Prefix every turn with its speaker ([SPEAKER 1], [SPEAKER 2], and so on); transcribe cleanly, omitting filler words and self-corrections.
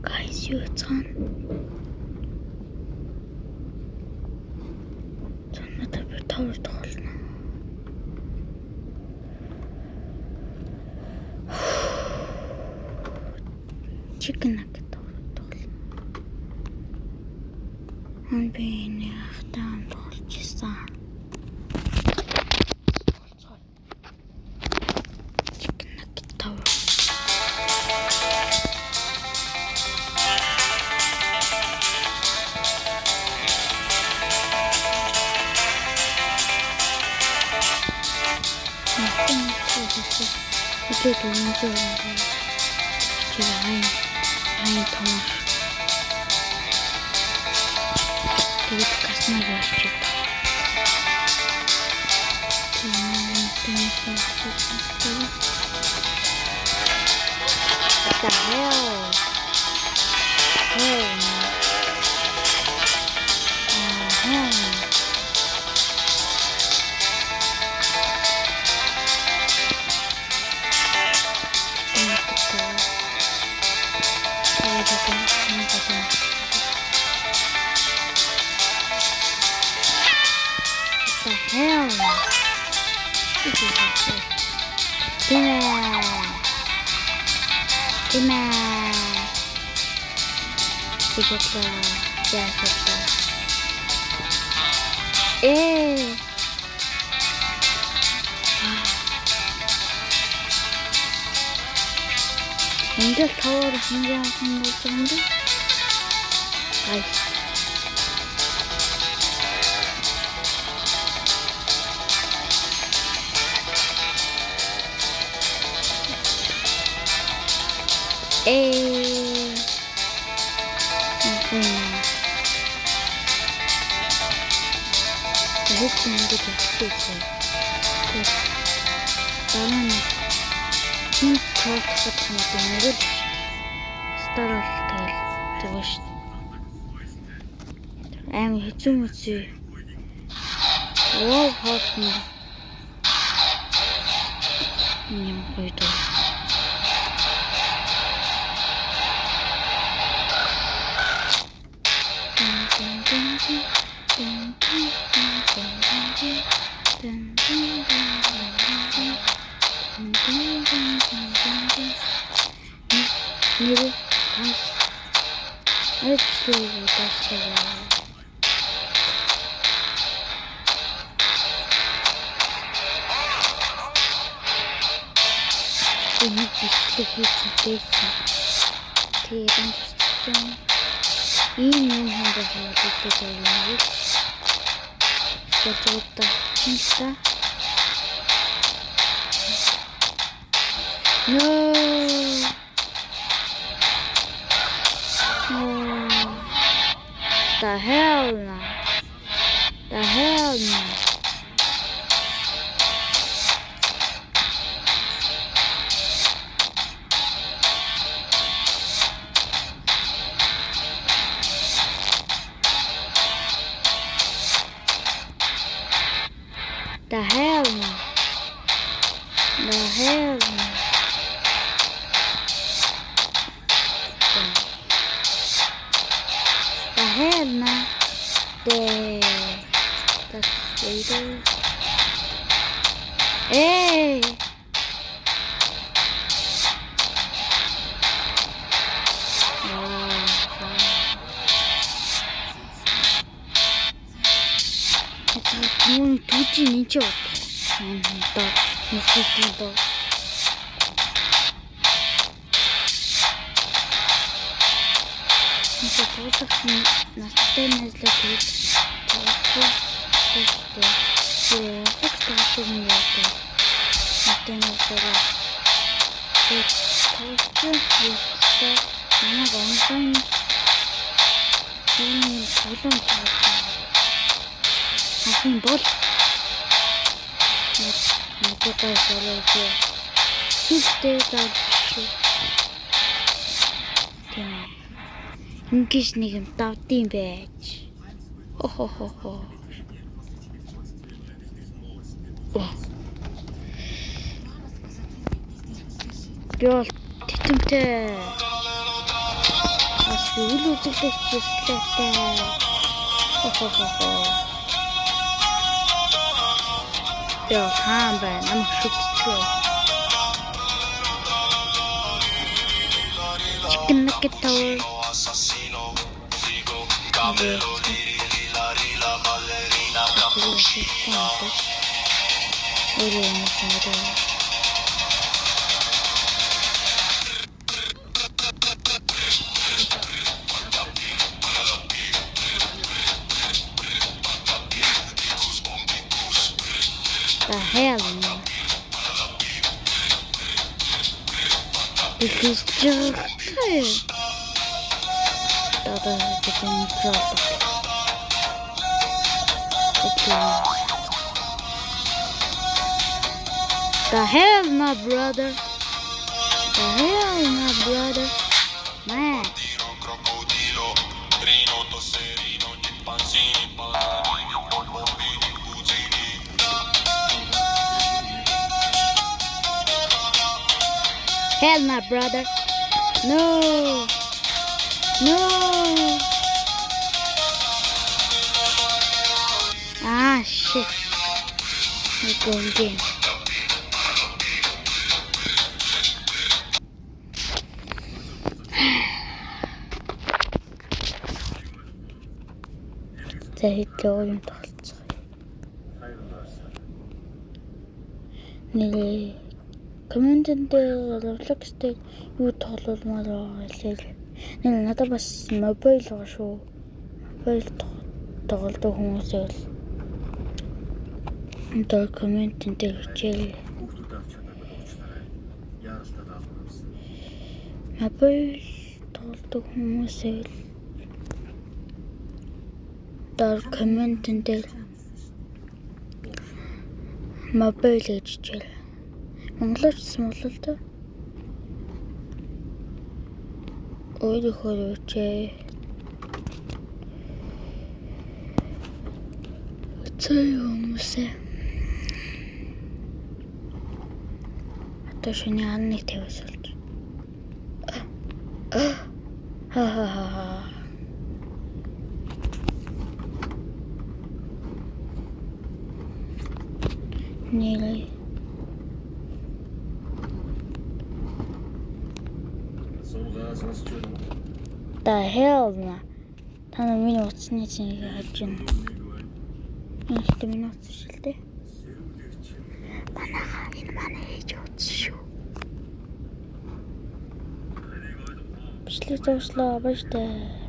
[SPEAKER 1] Guys, юу цаана? Цаанаа би тавар тоглоно. Chicken nugget тоглоно. Би нэг таан болчихсан. Chicken nugget тавар. 이게 너무 좋은데 제가 아이 통화 되게 가슴이 아프다. What the hell? Hell no. Hell no. What the hell? Эндэл тавар хангасан болж байгаа юм даа. Ай. Зачем мне это делать? Хин тоолоход нэг старал тэгэл зүгээр шүү дээ. Амар хэцүү мэцүү. Оо хатна. Юм гоё. Нэр тас. Эцэг тастай. Энэ бичлэг хийсэн. Тэгээд энэ ийм юм хандаж мэддэг юм уу? Спортта чинста. No. The hell no. The hell no. The hell no. The hell no. The hell no. That's later. Hey. Туди ничего. Да, не слышно. Тут на стене излетит. Так что у меня это. На стене излетит. Тут она гонками. Он потом ахын бол нэг такая солиоч. Сүлтэй заавч. Тийм. Ингиш нэг юм давдсан байж. Хо. Би бол титэмтэй. Үл үзэгдэгч слайтай. Яа хаан байна. Намайг шүтчихвээ. Chicken nugget tower. The hell, man. This is just good. The hell, my brother. The hell, my brother. Man. Hell, my brother. No. No. Ah, shit. We're going again. За хэдэн юм толцоо. Нэг комментэн дээр Roblox-тэй юу тоглоулмаар байгаа хэлээ. Нэг надад бас мобайл байгаа шүү. Мобайл тоглодог хүмүүсээ л энэ комментэн дээр хичээл. Мобайл тоглодог хүмүүсээ л дор комментэн дээр мобайл гэж хичээл. Монголч смолол та. Өөрийнхөө үчээ. Цай хүмүүсээ. Одоо шинэ анны тавьж болж. Ха. Nearly. The hell, man. Тана миний утасны цэнийг харж байна. Нэг минут шилдэ. Манайхаа энэ манай ээж утас шүү. Бичлэг зуршлаа бааштай.